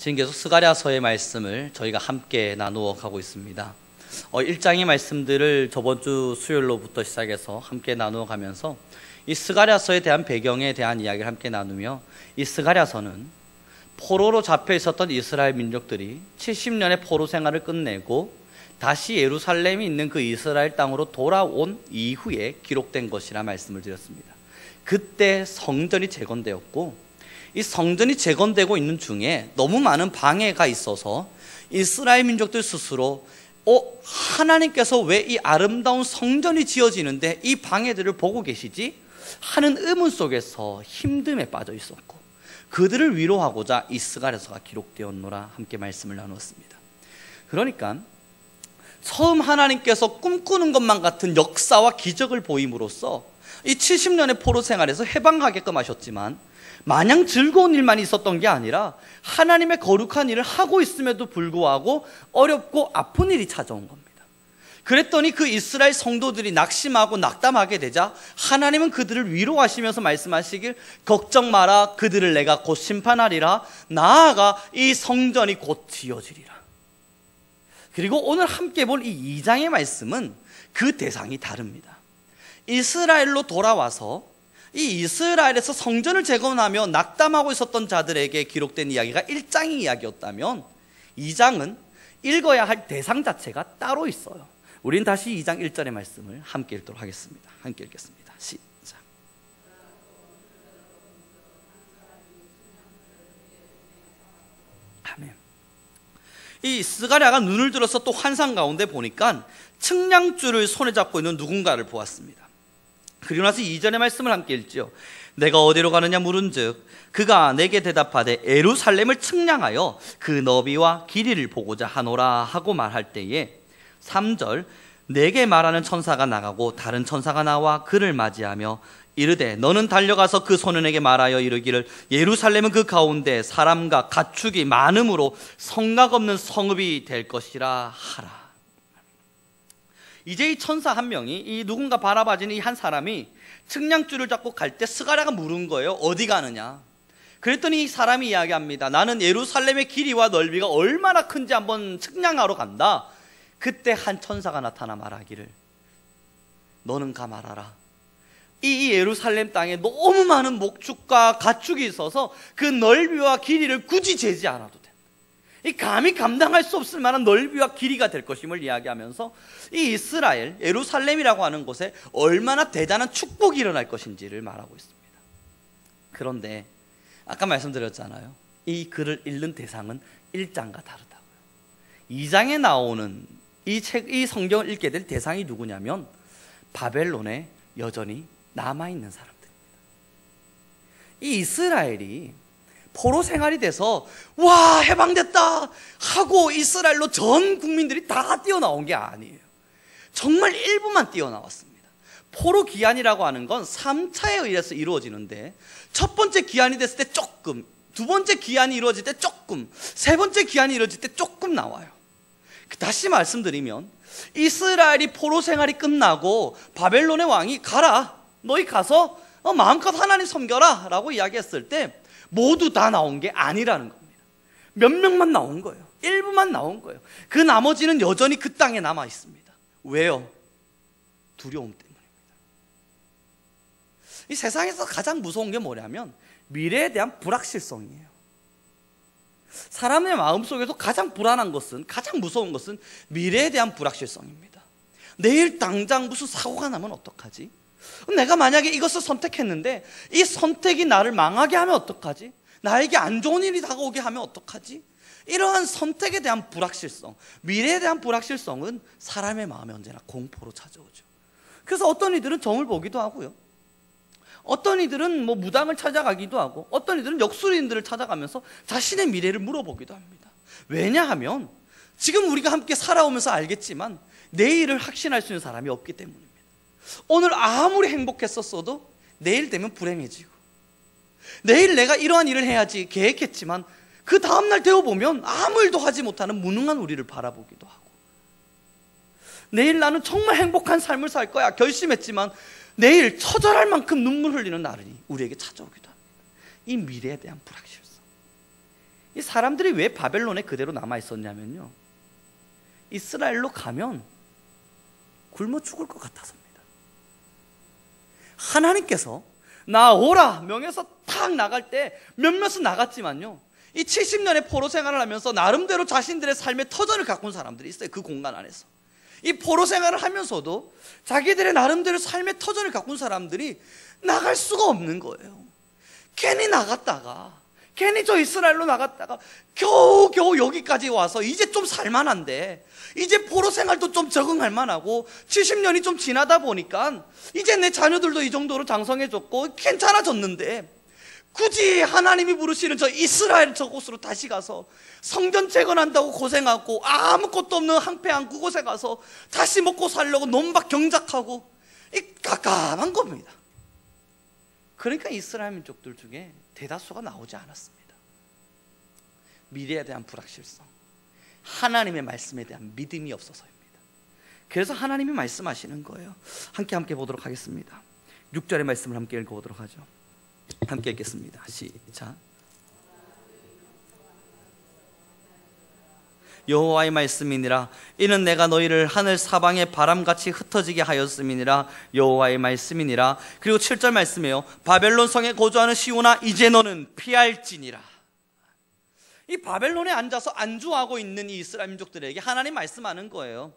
지금 계속 스가랴서의 말씀을 저희가 함께 나누어 가고 있습니다. 1장의 말씀들을 저번 주 수요일로부터 시작해서 함께 나누어 가면서 이 스가랴서에 대한 배경에 대한 이야기를 함께 나누며, 이 스가랴서는 포로로 잡혀 있었던 이스라엘 민족들이 70년의 포로 생활을 끝내고 다시 예루살렘이 있는 그 이스라엘 땅으로 돌아온 이후에 기록된 것이라 말씀을 드렸습니다. 그때 성전이 재건되었고, 이 성전이 재건되고 있는 중에 너무 많은 방해가 있어서 이스라엘 민족들 스스로 하나님께서 왜 이 아름다운 성전이 지어지는데 이 방해들을 보고 계시지? 하는 의문 속에서 힘듦에 빠져 있었고, 그들을 위로하고자 이 스가랴서가 기록되었노라 함께 말씀을 나누었습니다. 그러니까 처음 하나님께서 꿈꾸는 것만 같은 역사와 기적을 보임으로써 이 70년의 포로 생활에서 해방하게끔 하셨지만, 마냥 즐거운 일만 있었던 게 아니라 하나님의 거룩한 일을 하고 있음에도 불구하고 어렵고 아픈 일이 찾아온 겁니다. 그랬더니 그 이스라엘 성도들이 낙심하고 낙담하게 되자 하나님은 그들을 위로하시면서 말씀하시길, 걱정 마라, 그들을 내가 곧 심판하리라, 나아가 이 성전이 곧 지어지리라. 그리고 오늘 함께 볼 이 2장의 말씀은 그 대상이 다릅니다. 이스라엘로 돌아와서 이 이스라엘에서 성전을 재건하며 낙담하고 있었던 자들에게 기록된 이야기가 1장의 이야기였다면, 2장은 읽어야 할 대상 자체가 따로 있어요. 우린 다시 2장 1절의 말씀을 함께 읽도록 하겠습니다. 함께 읽겠습니다. 시작. 아멘. 이 스가랴가 눈을 들어서 또 환상 가운데 보니까 측량줄을 손에 잡고 있는 누군가를 보았습니다. 그리고 나서 2절의 말씀을 함께 읽지요. 내가 어디로 가느냐 물은즉 그가 내게 대답하되 예루살렘을 측량하여 그 너비와 길이를 보고자 하노라 하고 말할 때에, 3절 내게 말하는 천사가 나가고 다른 천사가 나와 그를 맞이하며 이르되 너는 달려가서 그 소년에게 말하여 이르기를 예루살렘은 그 가운데 사람과 가축이 많음으로 성곽 없는 성읍이 될 것이라 하라. 이제 이 천사 한 명이, 이 누군가 바라봐지는 이 한 사람이 측량줄을 잡고 갈 때 스가랴가 물은 거예요. 어디 가느냐? 그랬더니 이 사람이 이야기합니다. 나는 예루살렘의 길이와 넓이가 얼마나 큰지 한번 측량하러 간다. 그때 한 천사가 나타나 말하기를, 너는 가 말하라. 이 예루살렘 땅에 너무 많은 목축과 가축이 있어서 그 넓이와 길이를 굳이 재지 않아도 된다. 이 감히 감당할 수 없을 만한 넓이와 길이가 될 것임을 이야기하면서 이 이스라엘, 예루살렘이라고 하는 곳에 얼마나 대단한 축복이 일어날 것인지를 말하고 있습니다. 그런데 아까 말씀드렸잖아요. 이 글을 읽는 대상은 1장과 다르다고요. 2장에 나오는 이 성경을 읽게 될 대상이 누구냐면 바벨론에 여전히 남아있는 사람들입니다. 이 이스라엘이 포로 생활이 돼서 와 해방됐다 하고 이스라엘로 전 국민들이 다 뛰어나온 게 아니에요. 정말 일부만 뛰어나왔습니다. 포로 기한이라고 하는 건 3차에 의해서 이루어지는데, 첫 번째 기한이 됐을 때 조금, 두 번째 기한이 이루어질 때 조금, 세 번째 기한이 이루어질 때 조금 나와요. 다시 말씀드리면 이스라엘이 포로 생활이 끝나고 바벨론의 왕이 가라, 너희 가서 마음껏 하나님 섬겨라 라고 이야기했을 때 모두 다 나온 게 아니라는 겁니다. 몇 명만 나온 거예요. 일부만 나온 거예요. 그 나머지는 여전히 그 땅에 남아 있습니다. 왜요? 두려움 때문입니다. 이 세상에서 가장 무서운 게 뭐냐면 미래에 대한 불확실성이에요. 사람의 마음속에서 가장 불안한 것은, 가장 무서운 것은 미래에 대한 불확실성입니다. 내일 당장 무슨 사고가 나면 어떡하지? 내가 만약에 이것을 선택했는데 이 선택이 나를 망하게 하면 어떡하지? 나에게 안 좋은 일이 다가오게 하면 어떡하지? 이러한 선택에 대한 불확실성, 미래에 대한 불확실성은 사람의 마음에 언제나 공포로 찾아오죠. 그래서 어떤 이들은 점을 보기도 하고요, 어떤 이들은 무당을 찾아가기도 하고, 어떤 이들은 역술인들을 찾아가면서 자신의 미래를 물어보기도 합니다. 왜냐하면 지금 우리가 함께 살아오면서 알겠지만 내일을 확신할 수 있는 사람이 없기 때문입니다. 오늘 아무리 행복했었어도 내일 되면 불행해지고, 내일 내가 이러한 일을 해야지 계획했지만 그 다음날 되어보면 아무 일도 하지 못하는 무능한 우리를 바라보기도 하고, 내일 나는 정말 행복한 삶을 살 거야 결심했지만 내일 처절할 만큼 눈물 흘리는 날이 우리에게 찾아오기도 합니다. 이 미래에 대한 불확실성, 이 사람들이 왜 바벨론에 그대로 남아 있었냐면요, 이스라엘로 가면 굶어 죽을 것 같아서입니다. 하나님께서 나오라 명해서 탁 나갈 때 몇몇은 나갔지만요, 이 70년의 포로 생활을 하면서 나름대로 자신들의 삶의 터전을 가꾼 사람들이 있어요. 그 공간 안에서 이 포로 생활을 하면서도 자기들의 나름대로 삶의 터전을 가꾼 사람들이 나갈 수가 없는 거예요. 괜히 나갔다가, 괜히 저 이스라엘로 나갔다가 겨우겨우 여기까지 와서 이제 좀 살만한데, 이제 포로 생활도 좀 적응할 만하고 70년이 좀 지나다 보니까 이제 내 자녀들도 이 정도로 장성해졌고 괜찮아졌는데, 굳이 하나님이 부르시는 저 이스라엘 저곳으로 다시 가서 성전 재건한다고 고생하고 아무것도 없는 황폐한 그곳에 가서 다시 먹고 살려고 논밭 경작하고, 이 깝깝한 겁니다. 그러니까 이스라엘 민족들 중에 대다수가 나오지 않았습니다. 미래에 대한 불확실성, 하나님의 말씀에 대한 믿음이 없어서입니다. 그래서 하나님이 말씀하시는 거예요. 함께 보도록 하겠습니다. 6절의 말씀을 함께 읽어보도록 하죠. 함께 읽겠습니다. 시작. 여호와의 말씀이니라. 이는 내가 너희를 하늘 사방의 바람같이 흩어지게 하였음이니라. 여호와의 말씀이니라. 그리고 7절 말씀이에요. 바벨론 성에 거주하는 시온아, 이제 너는 피할지니라. 이 바벨론에 앉아서 안주하고 있는 이 이스라엘 민족들에게 하나님 말씀하는 거예요.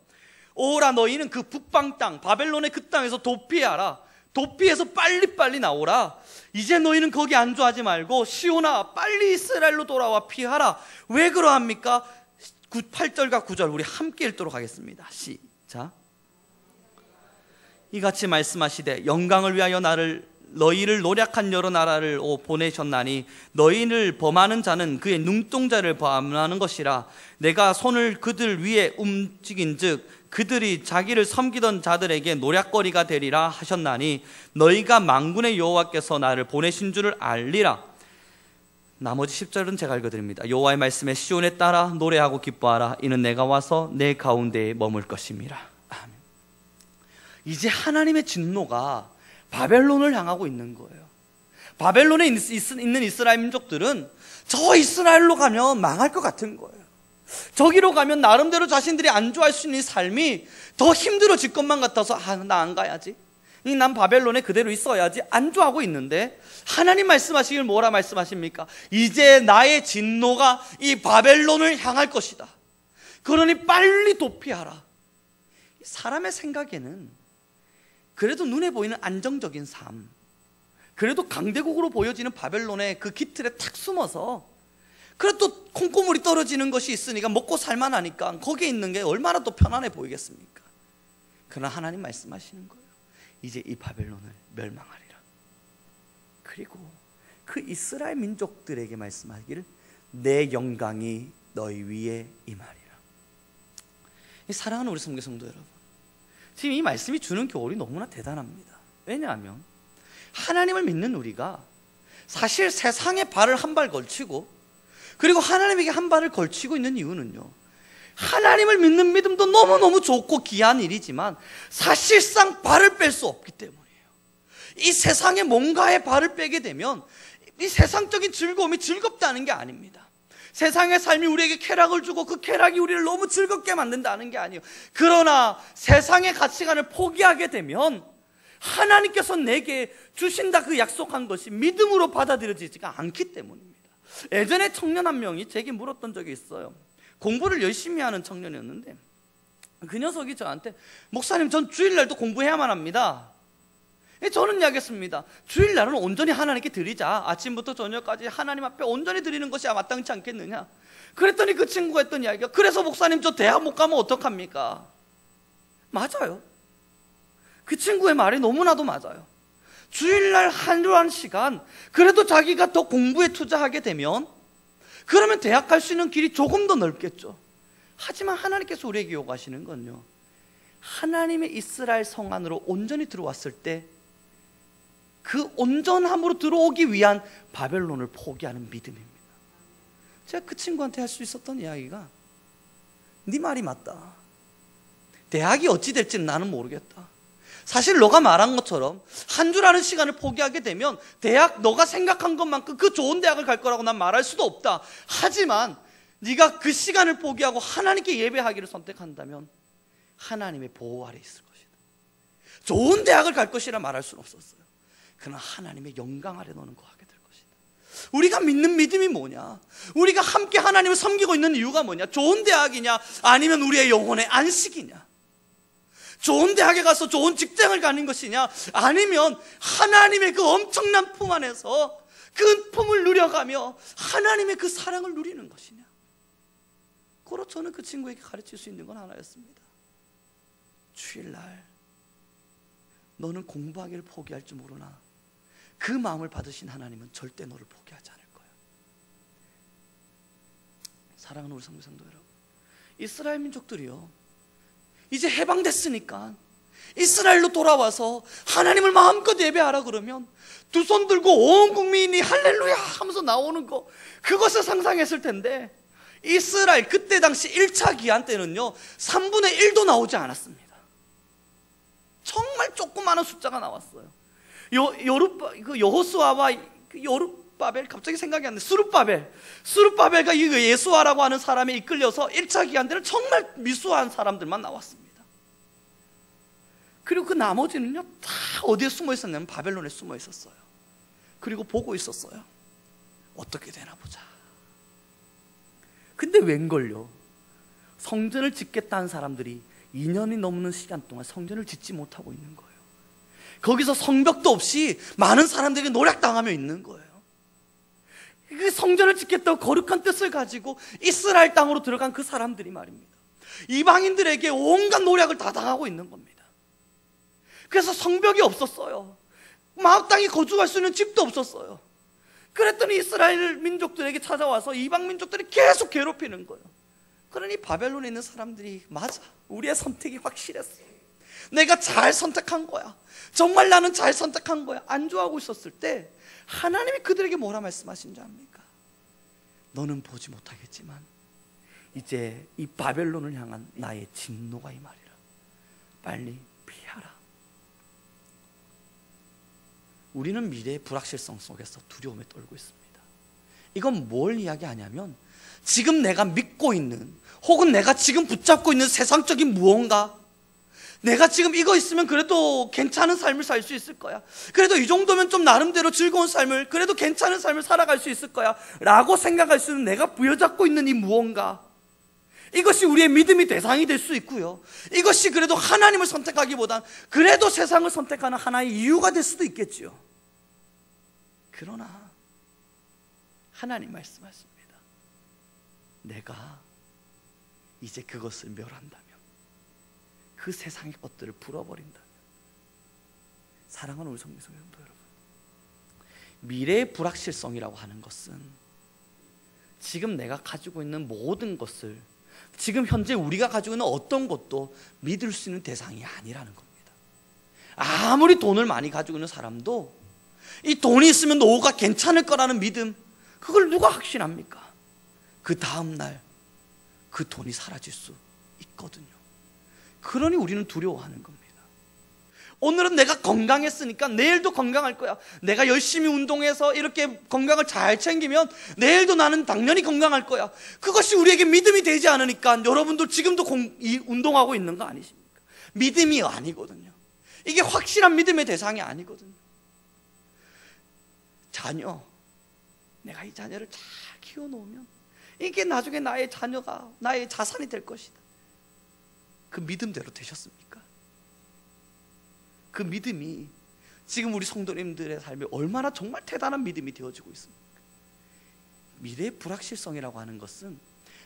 오라, 너희는 그 북방 땅, 바벨론의 그 땅에서 도피하라. 도피해서 빨리빨리 나오라. 이제 너희는 거기 안주하지 말고 시온아, 빨리 이스라엘로 돌아와 피하라. 왜 그러합니까? 8절과 9절 우리 함께 읽도록 하겠습니다. 시작. 이같이 말씀하시되 영광을 위하여 너희를 노략한 여러 나라를 보내셨나니 너희를 범하는 자는 그의 눈동자를 범하는 것이라. 내가 손을 그들 위에 움직인즉 그들이 자기를 섬기던 자들에게 노략거리가 되리라 하셨나니 너희가 만군의 여호와께서 나를 보내신 줄을 알리라. 나머지 10절은 제가 읽어드립니다. 여호와의 말씀에 시온에 따라 노래하고 기뻐하라. 이는 내가 와서 내 가운데에 머물 것임이라. 아멘. 이제 하나님의 진노가 바벨론을 향하고 있는 거예요. 바벨론에 있는 이스라엘 민족들은 저 이스라엘로 가면 망할 것 같은 거예요. 저기로 가면 나름대로 자신들이 안주할 수 있는 삶이 더 힘들어질 것만 같아서 나 안 가야지, 난 바벨론에 그대로 있어야지 안주하고 있는데, 하나님 말씀하시길 뭐라 말씀하십니까? 이제 나의 진노가 이 바벨론을 향할 것이다. 그러니 빨리 도피하라. 사람의 생각에는 그래도 눈에 보이는 안정적인 삶, 그래도 강대국으로 보여지는 바벨론의 그 기틀에 탁 숨어서 그래도 콩고물이 떨어지는 것이 있으니까 먹고 살만하니까 거기에 있는 게 얼마나 더 편안해 보이겠습니까? 그러나 하나님 말씀하시는 거예요. 이제 이 바벨론을 멸망하리라. 그리고 그 이스라엘 민족들에게 말씀하기를 내 영광이 너희 위에 임하리라. 사랑하는 우리 성교 성도 여러분, 지금 이 말씀이 주는 교훈이 너무나 대단합니다. 왜냐하면 하나님을 믿는 우리가 사실 세상에 발을 한 발 걸치고 그리고 하나님에게 한 발을 걸치고 있는 이유는요, 하나님을 믿는 믿음도 너무너무 좋고 귀한 일이지만 사실상 발을 뺄 수 없기 때문이에요. 이 세상에 뭔가에 발을 빼게 되면 이 세상적인 즐거움이 즐겁다는 게 아닙니다. 세상의 삶이 우리에게 쾌락을 주고 그 쾌락이 우리를 너무 즐겁게 만든다는 게 아니에요. 그러나 세상의 가치관을 포기하게 되면 하나님께서 내게 주신다 그 약속한 것이 믿음으로 받아들여지지가 않기 때문입니다. 예전에 청년 한 명이 제게 물었던 적이 있어요. 공부를 열심히 하는 청년이었는데 그 녀석이 저한테 목사님, 전 주일날도 공부해야만 합니다. 저는 이야기했습니다. 주일날은 온전히 하나님께 드리자. 아침부터 저녁까지 하나님 앞에 온전히 드리는 것이 마땅치 않겠느냐. 그랬더니 그 친구가 했던 이야기가, 그래서 목사님 저 대학 못 가면 어떡합니까? 맞아요. 그 친구의 말이 너무나도 맞아요. 주일날 하루 한 시간 그래도 자기가 더 공부에 투자하게 되면 그러면 대학 갈 수 있는 길이 조금 더 넓겠죠. 하지만 하나님께서 우리에게 요구하시는 건요, 하나님의 이스라엘 성 안으로 온전히 들어왔을 때 그 온전함으로 들어오기 위한 바벨론을 포기하는 믿음입니다. 제가 그 친구한테 할 수 있었던 이야기가, 네 말이 맞다. 대학이 어찌 될지는 나는 모르겠다. 사실 너가 말한 것처럼 한 주라는 시간을 포기하게 되면 대학 너가 생각한 것만큼 그 좋은 대학을 갈 거라고 난 말할 수도 없다. 하지만 네가 그 시간을 포기하고 하나님께 예배하기를 선택한다면 하나님의 보호 아래 있을 것이다. 좋은 대학을 갈 것이라 말할 수는 없었어요. 그러나 하나님의 영광 아래 너는 거하게 될 것이다. 우리가 믿는 믿음이 뭐냐? 우리가 함께 하나님을 섬기고 있는 이유가 뭐냐? 좋은 대학이냐? 아니면 우리의 영혼의 안식이냐? 좋은 대학에 가서 좋은 직장을 가는 것이냐? 아니면 하나님의 그 엄청난 품 안에서 그 품을 누려가며 하나님의 그 사랑을 누리는 것이냐? 그로 저는 그 친구에게 가르칠 수 있는 건 하나였습니다. 주일날 너는 공부하기를 포기할 줄 모르나 그 마음을 받으신 하나님은 절대 너를 포기하지 않을 거야. 사랑하는 우리 성도 여러분, 이스라엘 민족들이요, 이제 해방됐으니까 이스라엘로 돌아와서 하나님을 마음껏 예배하라 그러면 두 손 들고 온 국민이 할렐루야 하면서 나오는 거, 그것을 상상했을 텐데 이스라엘 그때 당시 1차 기한 때는요 3분의 1도 나오지 않았습니다. 정말 조그마한 숫자가 나왔어요. 여호수아와 여룹바벨, 갑자기 생각이 안 나요. 수룹바벨과 이 예수아라고 하는 사람이 이끌려서 1차 기한 때는 정말 미수한 사람들만 나왔습니다. 그리고 그 나머지는요 다 어디에 숨어 있었냐면 바벨론에 숨어 있었어요. 그리고 보고 있었어요. 어떻게 되나 보자. 근데 웬걸요, 성전을 짓겠다는 사람들이 2년이 넘는 시간 동안 성전을 짓지 못하고 있는 거예요. 거기서 성벽도 없이 많은 사람들이 노략당하며 있는 거예요. 그 성전을 짓겠다고 거룩한 뜻을 가지고 이스라엘 땅으로 들어간 그 사람들이 말입니다, 이방인들에게 온갖 노략을 다 당하고 있는 겁니다. 그래서 성벽이 없었어요. 마을 땅에 거주할 수 있는 집도 없었어요. 그랬더니 이스라엘 민족들에게 찾아와서 이방 민족들이 계속 괴롭히는 거예요. 그러니 바벨론에 있는 사람들이, 맞아, 우리의 선택이 확실했어, 내가 잘 선택한 거야, 정말 나는 잘 선택한 거야, 안주하고 있었을 때 하나님이 그들에게 뭐라 말씀하신 줄 압니까? 너는 보지 못하겠지만 이제 이 바벨론을 향한 나의 진노가 이 말이라. 빨리 피하라. 우리는 미래의 불확실성 속에서 두려움에 떨고 있습니다. 이건 뭘 이야기하냐면 지금 내가 믿고 있는, 혹은 내가 지금 붙잡고 있는 세상적인 무언가, 내가 지금 이거 있으면 그래도 괜찮은 삶을 살 수 있을 거야, 그래도 이 정도면 좀 나름대로 즐거운 삶을, 그래도 괜찮은 삶을 살아갈 수 있을 거야 라고 생각할 수 있는 내가 부여잡고 있는 이 무언가, 이것이 우리의 믿음의 대상이 될 수 있고요, 이것이 그래도 하나님을 선택하기보단 그래도 세상을 선택하는 하나의 이유가 될 수도 있겠지요. 그러나 하나님 말씀하십니다. 내가 이제 그것을 멸한다면, 그 세상의 것들을 불어버린다면, 사랑하는 우리 성도 여러분, 미래의 불확실성이라고 하는 것은 지금 내가 가지고 있는 모든 것을, 지금 현재 우리가 가지고 있는 어떤 것도 믿을 수 있는 대상이 아니라는 겁니다. 아무리 돈을 많이 가지고 있는 사람도 이 돈이 있으면 노후가 괜찮을 거라는 믿음, 그걸 누가 확신합니까? 그 다음날 그 돈이 사라질 수 있거든요. 그러니 우리는 두려워하는 겁니다. 오늘은 내가 건강했으니까 내일도 건강할 거야, 내가 열심히 운동해서 이렇게 건강을 잘 챙기면 내일도 나는 당연히 건강할 거야, 그것이 우리에게 믿음이 되지 않으니까 여러분들 지금도 운동하고 있는 거 아니십니까? 믿음이 아니거든요. 이게 확실한 믿음의 대상이 아니거든요. 자녀, 내가 이 자녀를 잘 키워놓으면 이게 나중에 나의 자녀가 나의 자산이 될 것이다. 그 믿음대로 되셨습니까? 그 믿음이 지금 우리 성도님들의 삶에 얼마나 정말 대단한 믿음이 되어지고 있습니까? 미래의 불확실성이라고 하는 것은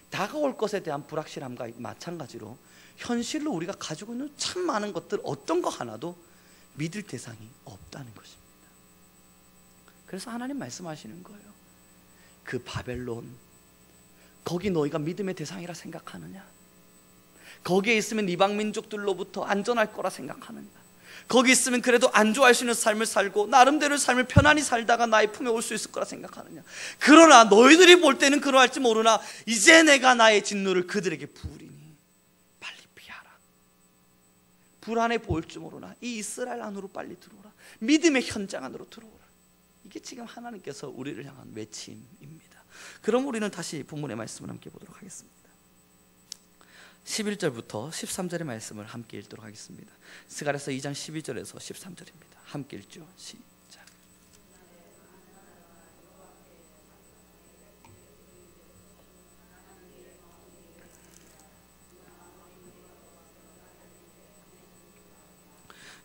다가올 것에 대한 불확실함과 마찬가지로 현실로 우리가 가지고 있는 참 많은 것들 어떤 거 하나도 믿을 대상이 없다는 것입니다. 그래서 하나님 말씀하시는 거예요. 그 바벨론, 거기 너희가 믿음의 대상이라 생각하느냐? 거기에 있으면 이방 민족들로부터 안전할 거라 생각하느냐? 거기 있으면 그래도 안주할 수 있는 삶을 살고 나름대로의 삶을 편안히 살다가 나의 품에 올 수 있을 거라 생각하느냐? 그러나 너희들이 볼 때는 그러할지 모르나 이제 내가 나의 진노를 그들에게 부으리니 빨리 피하라. 불안해 보일 줄 모르나 이 이스라엘 안으로 빨리 들어오라. 믿음의 현장 안으로 들어오라. 이게 지금 하나님께서 우리를 향한 외침입니다. 그럼 우리는 다시 본문의 말씀을 함께 보도록 하겠습니다. 11절부터 13절의 말씀을 함께 읽도록 하겠습니다. 스가랴서 2장 12절에서 13절입니다. 함께 읽죠. 시작.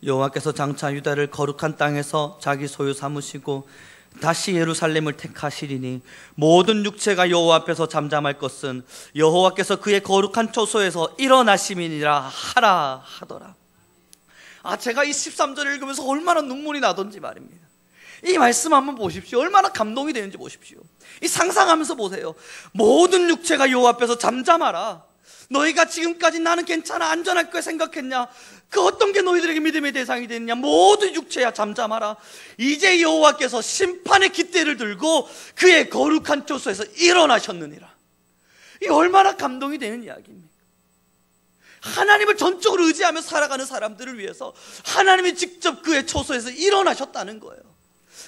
여호와께서 장차 유다를 거룩한 땅에서 자기 소유 삼으시고 다시 예루살렘을 택하시리니 모든 육체가 여호와 앞에서 잠잠할 것은 여호와께서 그의 거룩한 초소에서 일어나심이니라 하라 하더라. 제가 이 13절을 읽으면서 얼마나 눈물이 나던지 말입니다. 이 말씀 한번 보십시오. 얼마나 감동이 되는지 보십시오. 이 상상하면서 보세요. 모든 육체가 여호와 앞에서 잠잠하라. 너희가 지금까지 나는 괜찮아 안전할 거야 생각했냐? 그 어떤 게 너희들에게 믿음의 대상이 되느냐? 모든 육체야 잠잠하라. 이제 여호와께서 심판의 깃대를 들고 그의 거룩한 초소에서 일어나셨느니라. 이 얼마나 감동이 되는 이야기입니까? 하나님을 전적으로 의지하며 살아가는 사람들을 위해서 하나님이 직접 그의 초소에서 일어나셨다는 거예요.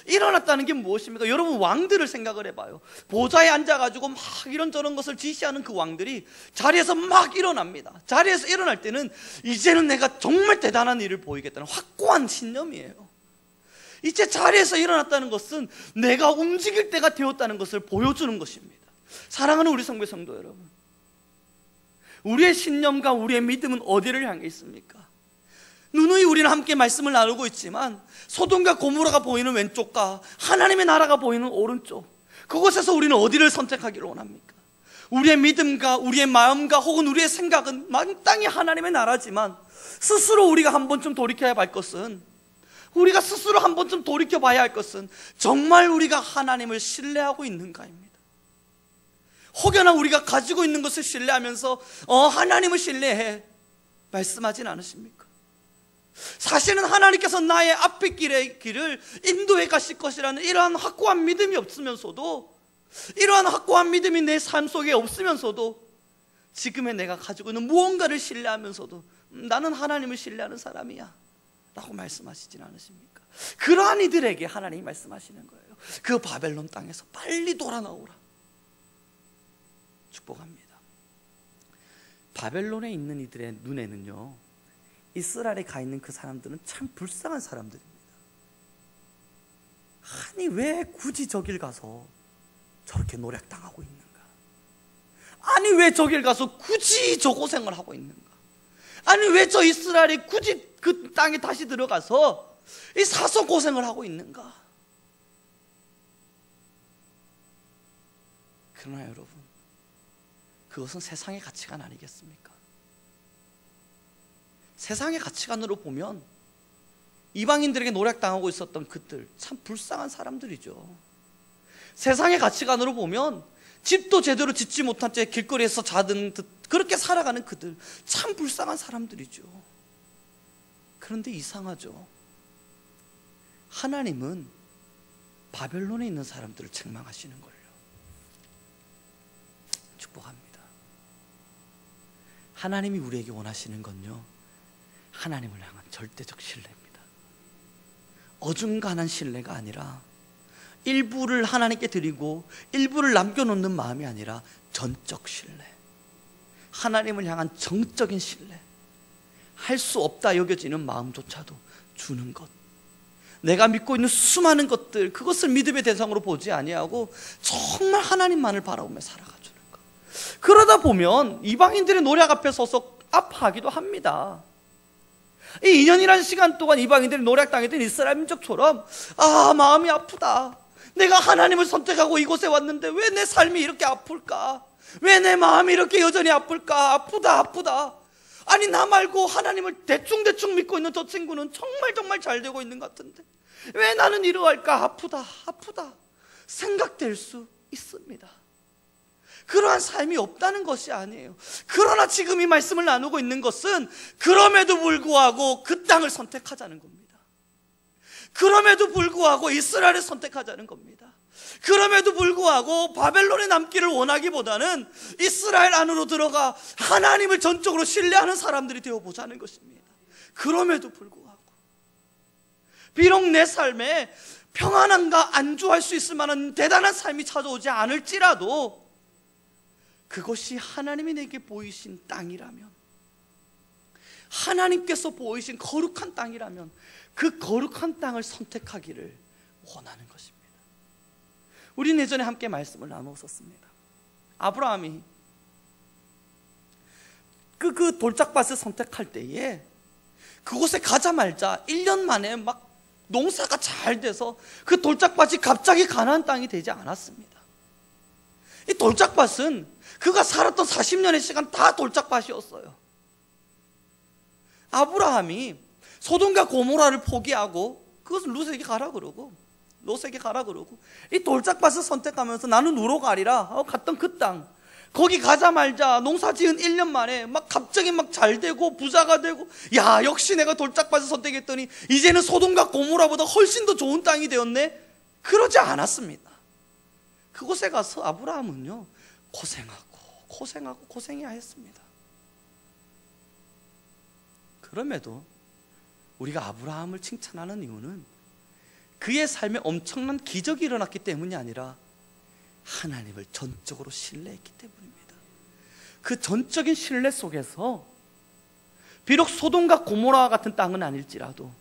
일어났다는 게 무엇입니까? 여러분 왕들을 생각을 해봐요. 보좌에 앉아가지고 막 이런저런 것을 지시하는 그 왕들이 자리에서 막 일어납니다. 자리에서 일어날 때는 이제는 내가 정말 대단한 일을 보이겠다는 확고한 신념이에요. 이제 자리에서 일어났다는 것은 내가 움직일 때가 되었다는 것을 보여주는 것입니다. 사랑하는 우리 성도의 성도 여러분, 우리의 신념과 우리의 믿음은 어디를 향해 있습니까? 누누이 우리는 함께 말씀을 나누고 있지만 소돔과 고모라가 보이는 왼쪽과 하나님의 나라가 보이는 오른쪽, 그곳에서 우리는 어디를 선택하기를 원합니까? 우리의 믿음과 우리의 마음과 혹은 우리의 생각은 마땅히 하나님의 나라지만 스스로 우리가 한 번쯤 돌이켜야 할 것은, 우리가 스스로 한 번쯤 돌이켜봐야 할 것은 정말 우리가 하나님을 신뢰하고 있는가입니다. 혹여나 우리가 가지고 있는 것을 신뢰하면서 하나님을 신뢰해 말씀하진 않으십니까? 사실은 하나님께서 나의 앞의 길을 인도해 가실 것이라는 이러한 확고한 믿음이 없으면서도, 이러한 확고한 믿음이 내 삶 속에 없으면서도 지금의 내가 가지고 있는 무언가를 신뢰하면서도 나는 하나님을 신뢰하는 사람이야 라고 말씀하시진 않으십니까? 그러한 이들에게 하나님이 말씀하시는 거예요. 그 바벨론 땅에서 빨리 돌아 나오라. 축복합니다. 바벨론에 있는 이들의 눈에는요, 이스라엘에 가 있는 그 사람들은 참 불쌍한 사람들입니다. 아니 왜 굳이 저길 가서 저렇게 노략당하고 있는가? 아니 왜 저길 가서 굳이 저 고생을 하고 있는가? 아니 왜 저 이스라엘이 굳이 그 땅에 다시 들어가서 이 사서 고생을 하고 있는가? 그러나 여러분, 그것은 세상의 가치관 아니겠습니까? 세상의 가치관으로 보면 이방인들에게 노략당하고 있었던 그들 참 불쌍한 사람들이죠. 세상의 가치관으로 보면 집도 제대로 짓지 못한 채 길거리에서 자든 듯 그렇게 살아가는 그들 참 불쌍한 사람들이죠. 그런데 이상하죠. 하나님은 바벨론에 있는 사람들을 책망하시는 걸요. 축복합니다. 하나님이 우리에게 원하시는 건요, 하나님을 향한 절대적 신뢰입니다. 어중간한 신뢰가 아니라 일부를 하나님께 드리고 일부를 남겨놓는 마음이 아니라 전적 신뢰, 하나님을 향한 정적인 신뢰, 할 수 없다 여겨지는 마음조차도 주는 것, 내가 믿고 있는 수많은 것들 그것을 믿음의 대상으로 보지 아니하고 정말 하나님만을 바라보며 살아가주는 것. 그러다 보면 이방인들의 노략 앞에 서서 아파하기도 합니다. 이 2년이라는 시간 동안 이방인들이 노략당했던 이스라엘 민족처럼 마음이 아프다, 내가 하나님을 선택하고 이곳에 왔는데 왜 내 삶이 이렇게 아플까? 왜 내 마음이 이렇게 여전히 아플까? 아프다. 아니 나 말고 하나님을 대충 믿고 있는 저 친구는 정말 잘 되고 있는 것 같은데 왜 나는 이러할까? 아프다 생각될 수 있습니다. 그러한 삶이 없다는 것이 아니에요. 그러나 지금 이 말씀을 나누고 있는 것은 그럼에도 불구하고 그 땅을 선택하자는 겁니다. 그럼에도 불구하고 이스라엘을 선택하자는 겁니다. 그럼에도 불구하고 바벨론에 남기를 원하기보다는 이스라엘 안으로 들어가 하나님을 전적으로 신뢰하는 사람들이 되어보자는 것입니다. 그럼에도 불구하고 비록 내 삶에 평안함과 안주할 수 있을 만한 대단한 삶이 찾아오지 않을지라도 그것이 하나님이 내게 보이신 땅이라면, 하나님께서 보이신 거룩한 땅이라면 그 거룩한 땅을 선택하기를 원하는 것입니다. 우리는 예전에 함께 말씀을 나누었습니다. 아브라함이 그 돌짝밭을 선택할 때에 그곳에 가자마자 1년 만에 막 농사가 잘 돼서 그 돌짝밭이 갑자기 가나안 땅이 되지 않았습니다. 이 돌짝밭은 그가 살았던 40년의 시간 다 돌짝밭이었어요. 아브라함이 소돔과 고모라를 포기하고 그것을 롯에게 가라 그러고 이 돌짝밭을 선택하면서 나는 우로 가리라 하고 갔던 그 땅, 거기 가자마자 농사 지은 1년 만에 막 갑자기 막 잘 되고 부자가 되고, 야 역시 내가 돌짝밭을 선택했더니 이제는 소돔과 고모라보다 훨씬 더 좋은 땅이 되었네, 그러지 않았습니다. 그곳에 가서 아브라함은요 고생해야 했습니다. 그럼에도 우리가 아브라함을 칭찬하는 이유는 그의 삶에 엄청난 기적이 일어났기 때문이 아니라 하나님을 전적으로 신뢰했기 때문입니다. 그 전적인 신뢰 속에서 비록 소돔과 고모라와 같은 땅은 아닐지라도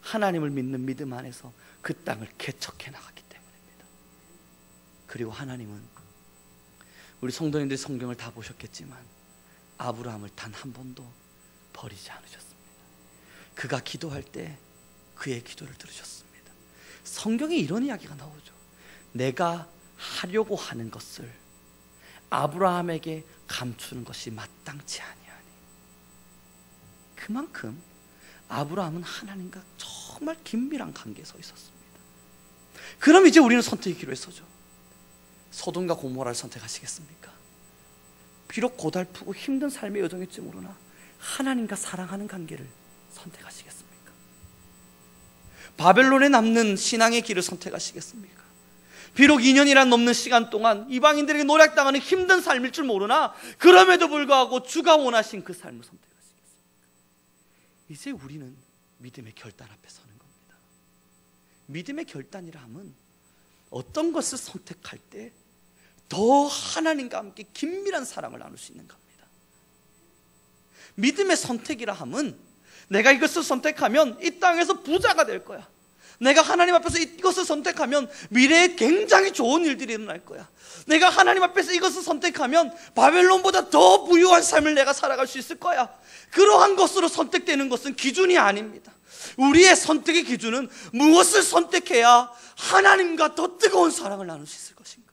하나님을 믿는 믿음 안에서 그 땅을 개척해 나갔기 때문입니다. 그리고 하나님은, 우리 성도님들이 성경을 다 보셨겠지만 아브라함을 단 한 번도 버리지 않으셨습니다. 그가 기도할 때 그의 기도를 들으셨습니다. 성경에 이런 이야기가 나오죠. 내가 하려고 하는 것을 아브라함에게 감추는 것이 마땅치 아니하니. 그만큼 아브라함은 하나님과 정말 긴밀한 관계에 서 있었습니다. 그럼 이제 우리는 선택의 기로에 서죠. 소돔과 고모라를 선택하시겠습니까? 비록 고달프고 힘든 삶의 여정일지 모르나 하나님과 사랑하는 관계를 선택하시겠습니까? 바벨론에 남는 신앙의 길을 선택하시겠습니까? 비록 2년이란 넘는 시간 동안 이방인들에게 노략당하는 힘든 삶일 줄 모르나 그럼에도 불구하고 주가 원하신 그 삶을 선택하시겠습니까? 이제 우리는 믿음의 결단 앞에 서는 겁니다. 믿음의 결단이라 함은 어떤 것을 선택할 때 더 하나님과 함께 긴밀한 사랑을 나눌 수 있는 겁니다. 믿음의 선택이라 함은 내가 이것을 선택하면 이 땅에서 부자가 될 거야, 내가 하나님 앞에서 이것을 선택하면 미래에 굉장히 좋은 일들이 일어날 거야, 내가 하나님 앞에서 이것을 선택하면 바벨론보다 더 부유한 삶을 내가 살아갈 수 있을 거야, 그러한 것으로 선택되는 것은 기준이 아닙니다. 우리의 선택의 기준은 무엇을 선택해야 하나님과 더 뜨거운 사랑을 나눌 수 있을 것인가,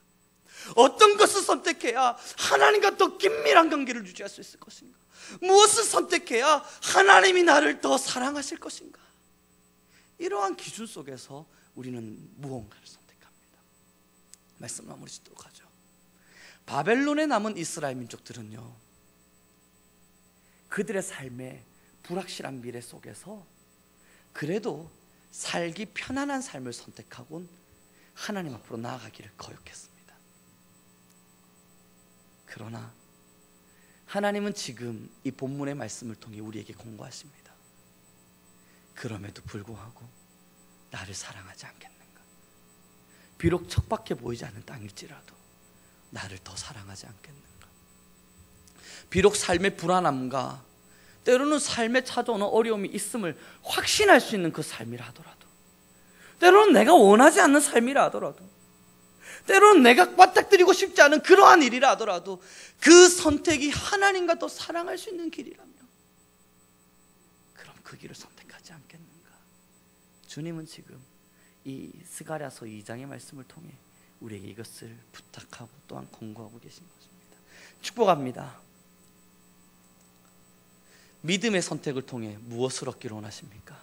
어떤 것을 선택해야 하나님과 더 긴밀한 관계를 유지할 수 있을 것인가, 무엇을 선택해야 하나님이 나를 더 사랑하실 것인가, 이러한 기준 속에서 우리는 무언가를 선택합니다. 말씀 마무리 짓도록 하죠. 바벨론에 남은 이스라엘 민족들은요, 그들의 삶의 불확실한 미래 속에서 그래도 살기 편안한 삶을 선택하곤 하나님 앞으로 나아가기를 거역했습니다. 그러나 하나님은 지금 이 본문의 말씀을 통해 우리에게 공고하십니다. 그럼에도 불구하고 나를 사랑하지 않겠는가? 비록 척박해 보이지 않는 땅일지라도 나를 더 사랑하지 않겠는가? 비록 삶의 불안함과 때로는 삶에 찾아오는 어려움이 있음을 확신할 수 있는 그 삶이라 하더라도, 때로는 내가 원하지 않는 삶이라 하더라도, 때로는 내가 맞닥뜨리고 싶지 않은 그러한 일이라 하더라도 그 선택이 하나님과 더 사랑할 수 있는 길이라면 그럼 그 길을 선택하지 않겠는가? 주님은 지금 이 스가랴서 2장의 말씀을 통해 우리에게 이것을 부탁하고 또한 권고하고 계신 것입니다. 축복합니다. 믿음의 선택을 통해 무엇을 얻기를 원하십니까?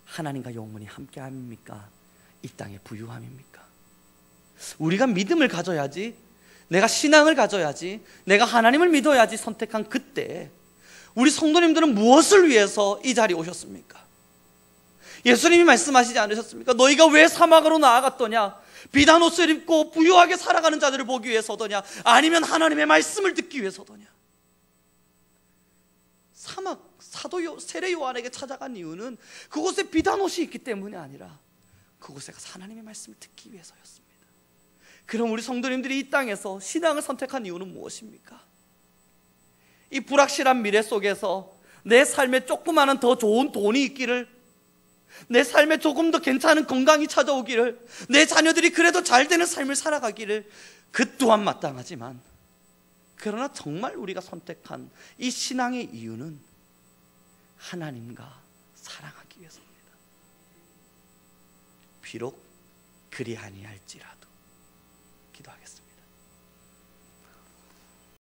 하나님과 영원히 함께함입니까? 이 땅의 부유함입니까? 우리가 믿음을 가져야지, 내가 신앙을 가져야지, 내가 하나님을 믿어야지 선택한 그때 우리 성도님들은 무엇을 위해서 이 자리에 오셨습니까? 예수님이 말씀하시지 않으셨습니까? 너희가 왜 사막으로 나아갔더냐? 비단 옷을 입고 부유하게 살아가는 자들을 보기 위해서더냐? 아니면 하나님의 말씀을 듣기 위해서더냐? 사막 사도 세례 요한에게 찾아간 이유는 그곳에 비단옷이 있기 때문이 아니라 그곳에 가서 하나님의 말씀을 듣기 위해서였습니다. 그럼 우리 성도님들이 이 땅에서 신앙을 선택한 이유는 무엇입니까? 이 불확실한 미래 속에서 내 삶에 조그마한 더 좋은 돈이 있기를, 내 삶에 조금 더 괜찮은 건강이 찾아오기를, 내 자녀들이 그래도 잘 되는 삶을 살아가기를, 그 또한 마땅하지만 그러나 정말 우리가 선택한 이 신앙의 이유는 하나님과 사랑하기 위해서입니다. 비록 그리 아니할지라도. 기도하겠습니다.